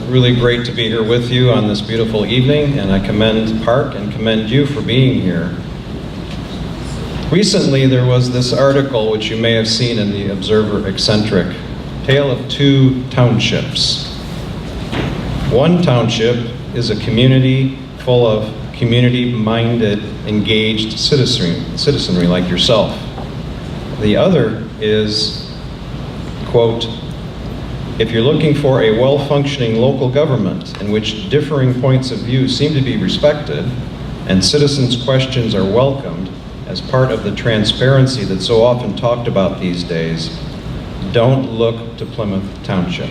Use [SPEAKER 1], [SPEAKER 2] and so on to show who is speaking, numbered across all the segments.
[SPEAKER 1] really great to be here with you on this beautiful evening, and I commend Park and commend you for being here. Recently, there was this article, which you may have seen in the Observer Eccentric, Tale of Two Townships. One township is a community full of community-minded, engaged citizenry like yourself. The other is, quote, if you're looking for a well-functioning local government in which differing points of view seem to be respected and citizens' questions are welcomed as part of the transparency that's so often talked about these days, don't look to Plymouth Township.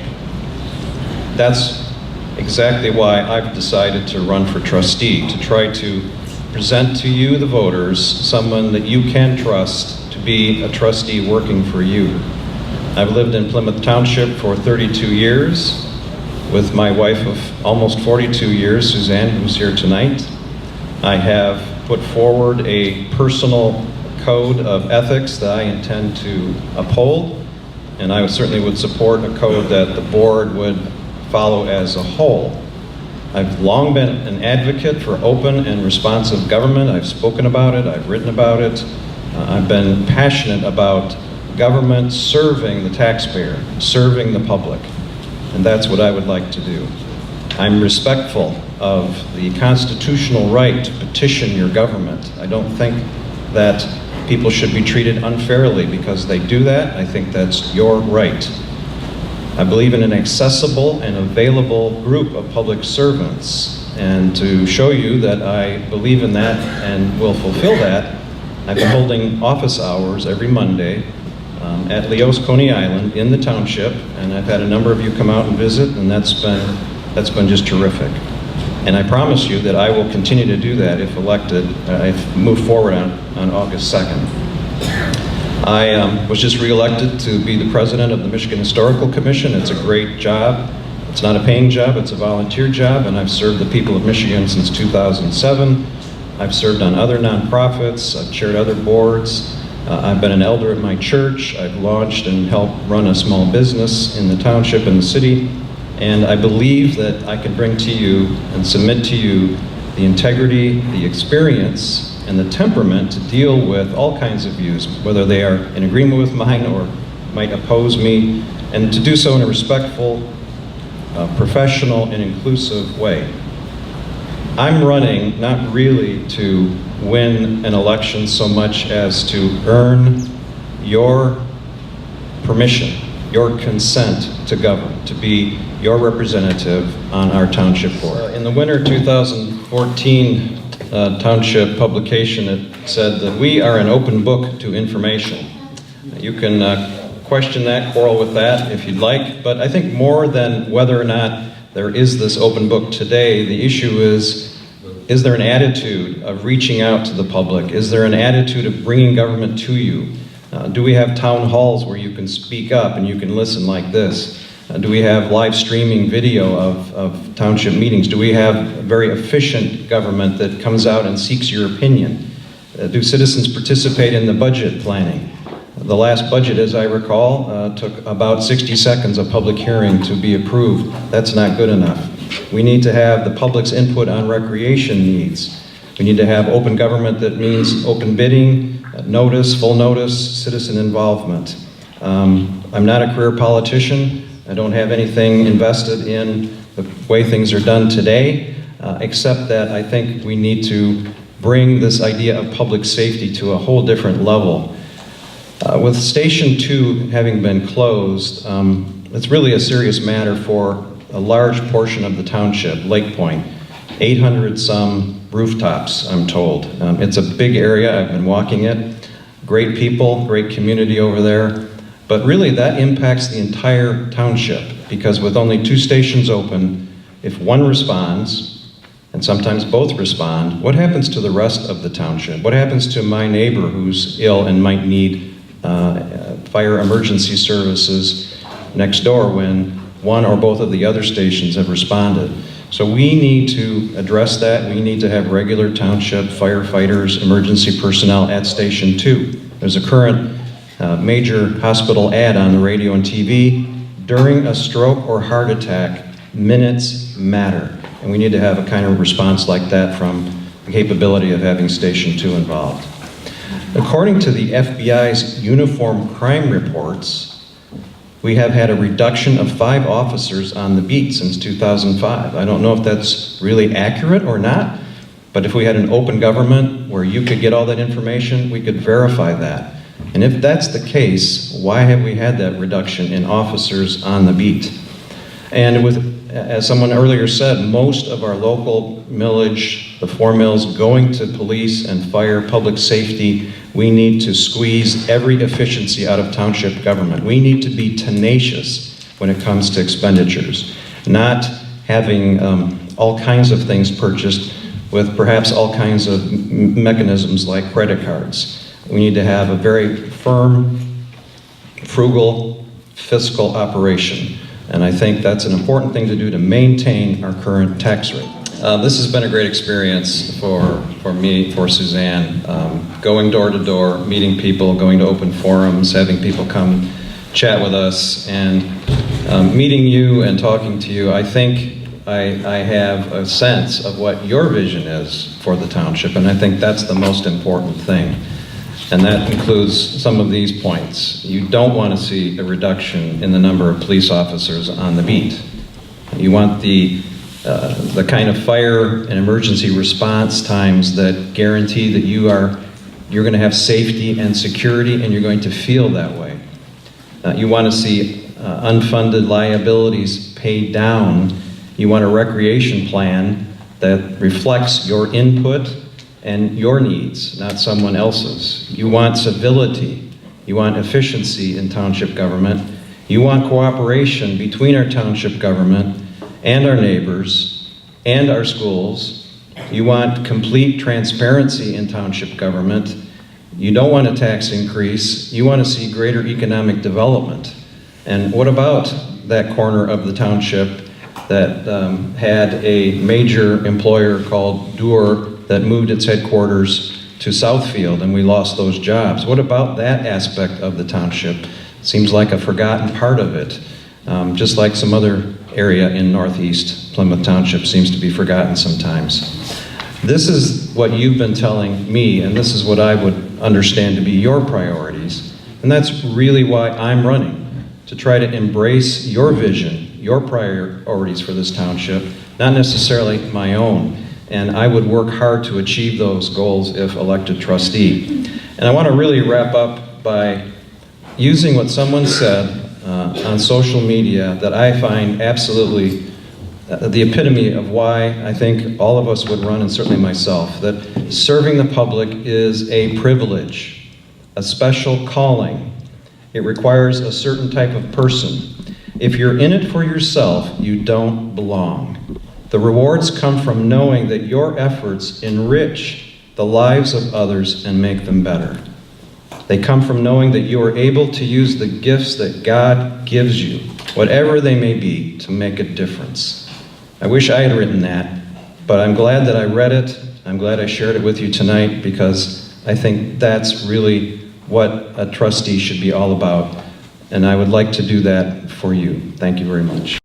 [SPEAKER 1] That's exactly why I've decided to run for trustee, to try to present to you, the voters, someone that you can trust to be a trustee working for you. I've lived in Plymouth Township for 32 years with my wife of almost 42 years, Suzanne, who's here tonight. I have put forward a personal code of ethics that I intend to uphold, and I certainly would support a code that the board would follow as a whole. I've long been an advocate for open and responsive government. I've spoken about it, I've written about it. I've been passionate about government serving the taxpayer, serving the public, and that's what I would like to do. I'm respectful of the constitutional right to petition your government. I don't think that people should be treated unfairly because they do that. I think that's your right. I believe in an accessible and available group of public servants, and to show you that I believe in that and will fulfill that, I've been holding office hours every Monday at Leo's Coney Island in the township, and I've had a number of you come out and visit, and that's been just terrific. And I promise you that I will continue to do that if elected, if moved forward on August 2nd. I was just re-elected to be the president of the Michigan Historical Commission. It's a great job. It's not a paying job, it's a volunteer job, and I've served the people of Michigan since 2007. I've served on other nonprofits, I've chaired other boards. I've been an elder at my church. I've launched and helped run a small business in the township and the city. And I believe that I can bring to you and submit to you the integrity, the experience, and the temperament to deal with all kinds of views, whether they are in agreement with mine or might oppose me, and to do so in a respectful, professional, and inclusive way. I'm running not really to win an election so much as to earn your permission, your consent to govern, to be your representative on our township board. In the winter 2014 township publication, it said that we are an open book to information. You can question that, quarrel with that if you'd like, but I think more than whether or not there is this open book today, the issue is there an attitude of reaching out to the public? Is there an attitude of bringing government to you? Do we have town halls where you can speak up and you can listen like this? Do we have live streaming video of township meetings? Do we have very efficient government that comes out and seeks your opinion? Do citizens participate in the budget planning? The last budget, as I recall, took about 60 seconds of public hearing to be approved. That's not good enough. We need to have the public's input on recreation needs. We need to have open government that means open bidding, notice, full notice, citizen involvement. I'm not a career politician. I don't have anything invested in the way things are done today, except that I think we need to bring this idea of public safety to a whole different level. With Station 2 having been closed, it's really a serious matter for a large portion of the township, Lake Point. 800 some rooftops, I'm told. It's a big area, I've been walking it. Great people, great community over there. But really that impacts the entire township, because with only 2 stations open, if one responds, and sometimes both respond, what happens to the rest of the township? What happens to my neighbor who's ill and might need fire emergency services next door when one or both of the other stations have responded? So we need to address that. We need to have regular township firefighters, emergency personnel at Station 2. There's a current major hospital ad on the radio and TV. During a stroke or heart attack, Minutes matter. And we need to have a kind of response like that from the capability of having Station 2 involved. According to the FBI's uniform crime reports, we have had a reduction of 5 officers on the beat since 2005. I don't know if that's really accurate or not, but if we had an open government where you could get all that information, we could verify that. And if that's the case, why have we had that reduction in officers on the beat? And with, as someone earlier said, most of our local millage, the 4 mills, going to police and fire, public safety, we need to squeeze every efficiency out of township government. We need to be tenacious when it comes to expenditures, not having all kinds of things purchased with perhaps all kinds of mechanisms like credit cards. We need to have a very firm, frugal, fiscal operation. And I think that's an important thing to do to maintain our current tax rate. This has been a great experience for me, for Suzanne. Going door to door, meeting people, going to open forums, having people come chat with us, and meeting you and talking to you. I think I have a sense of what your vision is for the township, and I think that's the most important thing. And that includes some of these points. You don't want to see a reduction in the number of police officers on the beat. You want the kind of fire and emergency response times that guarantee that you're going to have safety and security, and you're going to feel that way. You want to see unfunded liabilities paid down. You want a recreation plan that reflects your input and your needs, not someone else's. You want civility. You want efficiency in township government. You want cooperation between our township government and our neighbors and our schools. You want complete transparency in township government. You don't want a tax increase. You want to see greater economic development. And what about that corner of the township that had a major employer called Doer that moved its headquarters to Southfield, and we lost those jobs? What about that aspect of the township? Seems like a forgotten part of it, just like some other area in Northeast Plymouth Township seems to be forgotten sometimes. This is what you've been telling me, and this is what I would understand to be your priorities, and that's really why I'm running, to try to embrace your vision, your priorities for this township, not necessarily my own. And I would work hard to achieve those goals if elected trustee. And I want to really wrap up by using what someone said on social media that I find absolutely the epitome of why I think all of us would run, and certainly myself, that serving the public is a privilege, a special calling. It requires a certain type of person. If you're in it for yourself, you don't belong. The rewards come from knowing that your efforts enrich the lives of others and make them better. They come from knowing that you are able to use the gifts that God gives you, whatever they may be, to make a difference. I wish I had written that, but I'm glad that I read it. I'm glad I shared it with you tonight, because I think that's really what a trustee should be all about. And I would like to do that for you. Thank you very much.